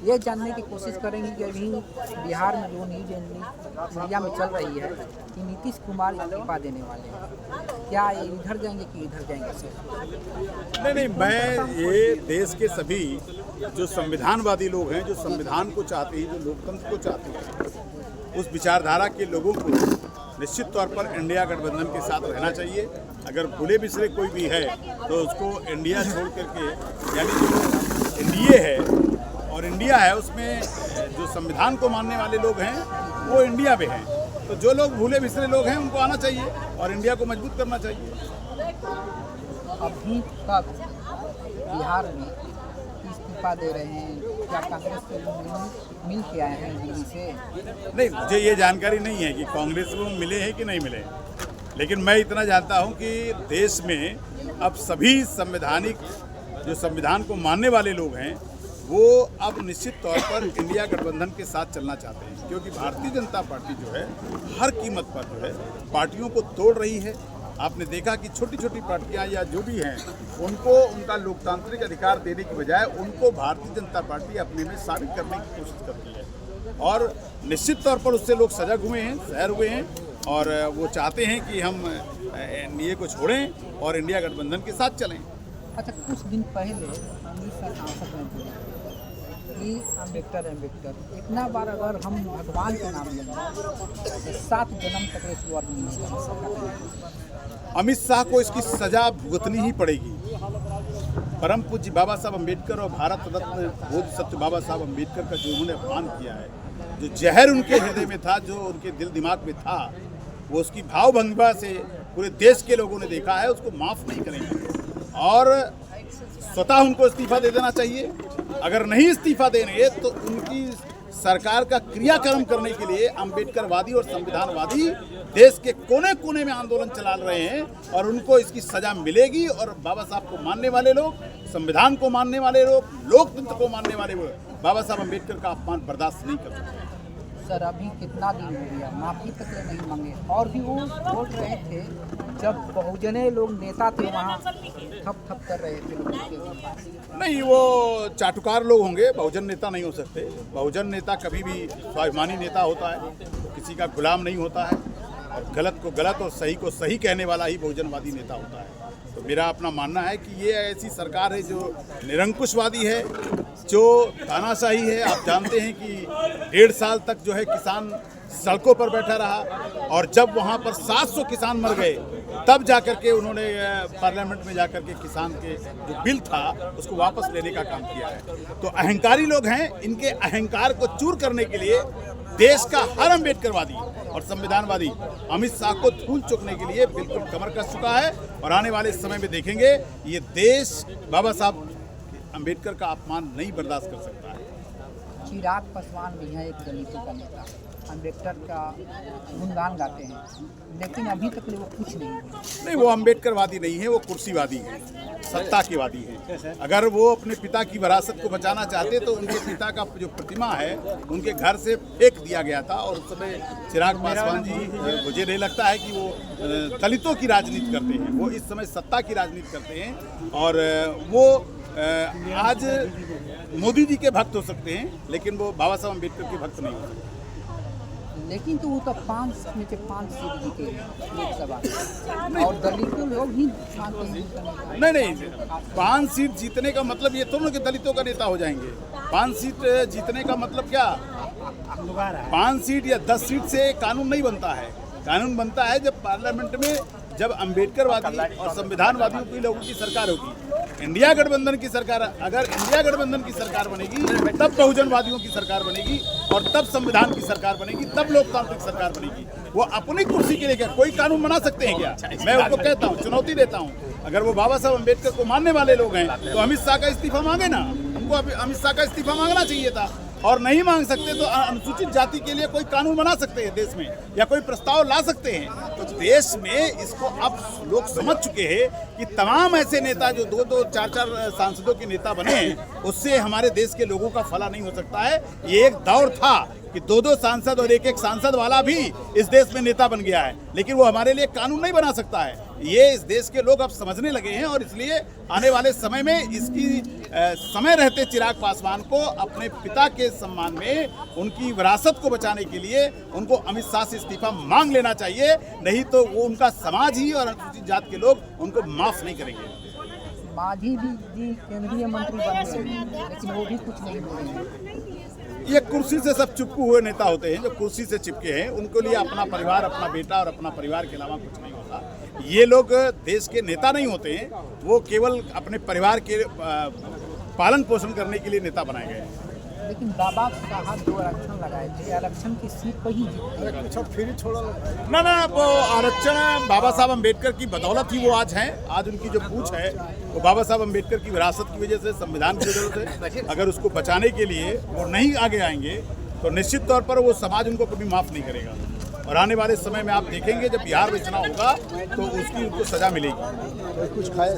ये जानने की कोशिश करेंगे कि अभी बिहार में जो न्यूज मीडिया में चल रही है कि नीतीश कुमार इस्तीफा देने वाले हैं, क्या ये इधर जाएंगे कि इधर जाएंगे सर? नहीं, मैं ये देश के सभी जो संविधानवादी लोग हैं, जो संविधान को चाहते हैं, जो लोकतंत्र को चाहते हैं, उस विचारधारा के लोगों को निश्चित तौर पर इंडिया गठबंधन के साथ रहना चाहिए। अगर भूले बिसरे कोई भी है तो उसको इंडिया छोड़ करके, यानी जो एनडीए है और इंडिया है, उसमें जो संविधान को मानने वाले लोग हैं वो इंडिया में हैं। तो जो लोग भूले बिसरे लोग हैं उनको आना चाहिए और इंडिया को मजबूत करना चाहिए। अभी तक बिहार में इस्तीफा दे रहे हैं, क्या कांग्रेस के लोग मिल के आए हैं दिल्ली से? नहीं, मुझे ये जानकारी नहीं है कि कांग्रेस को मिले हैं कि नहीं मिले, लेकिन मैं इतना जानता हूं कि देश में अब सभी संवैधानिक जो संविधान को मानने वाले लोग हैं वो अब निश्चित तौर पर इंडिया गठबंधन के साथ चलना चाहते हैं, क्योंकि भारतीय जनता पार्टी जो है हर कीमत पर जो है पार्टियों को तोड़ रही है। आपने देखा कि छोटी छोटी पार्टियां या जो भी हैं उनको उनका लोकतांत्रिक अधिकार देने की बजाय उनको भारतीय जनता पार्टी अपने में साबित करने की कोशिश करती है और निश्चित तौर पर उससे लोग सजग हुए हैं, सहर हुए हैं और वो चाहते हैं कि हम एनडीए को छोड़ें और इंडिया गठबंधन के साथ चलें। अच्छा, कुछ दिन पहले अमित शाह सांसद ने बोला कि अम्बेडकर इतना बार अगर हम भगवान के नाम लेंगे तो 7 जन्म तक इस वर्ग में नहीं कर सकते। अमित शाह को इसकी सजा भुगतनी ही पड़ेगी। परम पूज्य बाबा साहब अम्बेडकर और भारत रत्न बोध सत्य बाबा साहब अम्बेडकर का जो उन्होंने अपमान किया है, जो जहर उनके हृदय में था, जो उनके दिल दिमाग में था, वो उसकी भावभंगिमा से पूरे देश के लोगों ने देखा है, उसको माफ़ नहीं करेंगे और स्वतः उनको इस्तीफा दे देना चाहिए। अगर नहीं इस्तीफा देंगे तो उनकी सरकार का क्रियाक्रम करने के लिए अम्बेडकरवादी और संविधानवादी देश के कोने कोने में आंदोलन चला रहे हैं और उनको इसकी सजा मिलेगी। और बाबा साहब को मानने वाले लोग, संविधान को मानने वाले लोग, लोकतंत्र को मानने वाले लोग बाबा साहब अम्बेडकर का अपमान बर्दाश्त नहीं कर सकते। सर, अभी कितना दिन हो गया, माफ़ी तक नहीं मांगे और भी वो बोल रहे थे जब बहुजने लोग नेता थे वहाँ थप कर रहे थे लोगों के। नहीं, वो चाटुकार लोग होंगे, बहुजन नेता नहीं हो सकते। बहुजन नेता कभी भी स्वाभिमानी नेता होता है, किसी का गुलाम नहीं होता है और गलत को गलत और सही को सही कहने वाला ही बहुजनवादी नेता होता है। तो मेरा अपना मानना है कि ये ऐसी सरकार है जो निरंकुशवादी है, जो तानाशाही है। आप जानते हैं कि 1.5 साल तक जो है किसान सड़कों पर बैठा रहा और जब वहाँ पर 700 किसान मर गए तब जाकर के उन्होंने पार्लियामेंट में जाकर के किसान के जो बिल था उसको वापस लेने का काम किया है। तो अहंकारी लोग हैं, इनके अहंकार को चूर करने के लिए देश का हर अम्बेडकरवादी और संविधानवादी अमित शाह को धूल चुकने के लिए बिल्कुल कमर कस चुका है और आने वाले समय में देखेंगे ये देश बाबा साहब अम्बेडकर का अपमान नहीं बर्दाश्त कर सकता है। चिराग पासवान भी हैं, एक दलितों का नेता, अम्बेडकर का गुणगान गाते हैं, लेकिन अभी तक वो कुछ नहीं। वो अम्बेडकरवादी नहीं है, वो कुर्सीवादी है, सत्ता के वादी है। अगर वो अपने पिता की विरासत को बचाना चाहते तो उनके पिता का जो प्रतिमा है उनके घर से फेंक दिया गया था और उस समय चिराग पासवान जी, मुझे नहीं लगता है कि वो दलितों की राजनीति करते हैं, वो इस समय सत्ता की राजनीति करते हैं और वो आज मोदी जी के भक्त हो सकते हैं लेकिन वो बाबा साहब अम्बेडकर के भक्त नहीं हो सकते। लेकिन तो वो तो 5 में से 5 सीट जीते लोकसभा और दलितों लोग ही नहीं, 5 सीट जीतने का मतलब ये थोड़ा कि दलितों का नेता हो जाएंगे। 5 सीट जीतने का मतलब क्या? 5 सीट या 10 सीट से कानून नहीं बनता है। कानून बनता है जब पार्लियामेंट में जब अम्बेडकरवादी और संविधानवादियों की लोगों की सरकार होगी। इंडिया गठबंधन की सरकार, अगर इंडिया गठबंधन की सरकार बनेगी तब बहुजनवादियों की सरकार बनेगी और तब संविधान की सरकार बनेगी, तब लोकतांत्रिक सरकार बनेगी। वो अपनी कुर्सी के लिए क्या कोई कानून बना सकते हैं क्या? मैं उनको कहता हूँ, चुनौती देता हूँ, अगर वो बाबा साहब अम्बेडकर को मानने वाले लोग हैं तो अमित शाह का इस्तीफा मांगे ना। उनको अमित शाह का इस्तीफा मांगना चाहिए था और नहीं मांग सकते तो अनुसूचित जाति के लिए कोई कानून बना सकते हैं देश में या कोई प्रस्ताव ला सकते हैं। तो देश में इसको अब लोग समझ चुके हैं कि तमाम ऐसे नेता जो 2-2, 4-4 सांसदों के नेता बने हैं उससे हमारे देश के लोगों का भला नहीं हो सकता है। ये एक दौर था कि 2-2 सांसद और 1-1 सांसद वाला भी इस देश में नेता बन गया है, लेकिन वो हमारे लिए कानून नहीं बना सकता है। ये इस देश के लोग अब समझने लगे हैं और इसलिए आने वाले समय में इसकी समय रहते चिराग पासवान को अपने पिता के सम्मान में उनकी विरासत को बचाने के लिए उनको अमित शाह से इस्तीफा मांग लेना चाहिए, नहीं तो वो उनका समाज ही और अनुसूचित जाति के लोग उनको माफ नहीं करेंगे। मांझी जी केंद्रीय मंत्री बन गए, लेकिन वो भी कुछ नहीं बोलेंगे। ये कुर्सी से सब चिपके हुए नेता होते हैं, जो कुर्सी से चिपके हैं उनके लिए अपना परिवार, अपना बेटा और अपना परिवार के अलावा कुछ नहीं होता। ये लोग देश के नेता नहीं होते हैं, वो केवल अपने परिवार के पालन पोषण करने के लिए नेता बनाए गए हैं। लेकिन बाबा साहब जो आरक्षण लगाए थे, आरक्षण की सीट पर ही जीते। ना वो आरक्षण बाबा साहब अम्बेडकर की बदौलत ही वो आज हैं। आज उनकी जो पूछ है वो बाबा साहब अम्बेडकर की विरासत की वजह से, संविधान की वजह से। अगर उसको बचाने के लिए वो नहीं आगे आएंगे तो निश्चित तौर पर वो समाज उनको कभी माफ़ नहीं करेगा। और आने वाले समय में आप देखेंगे जब बिहार में चुनाव होगा तो उसकी उनको सजा मिलेगी। कुछ खाया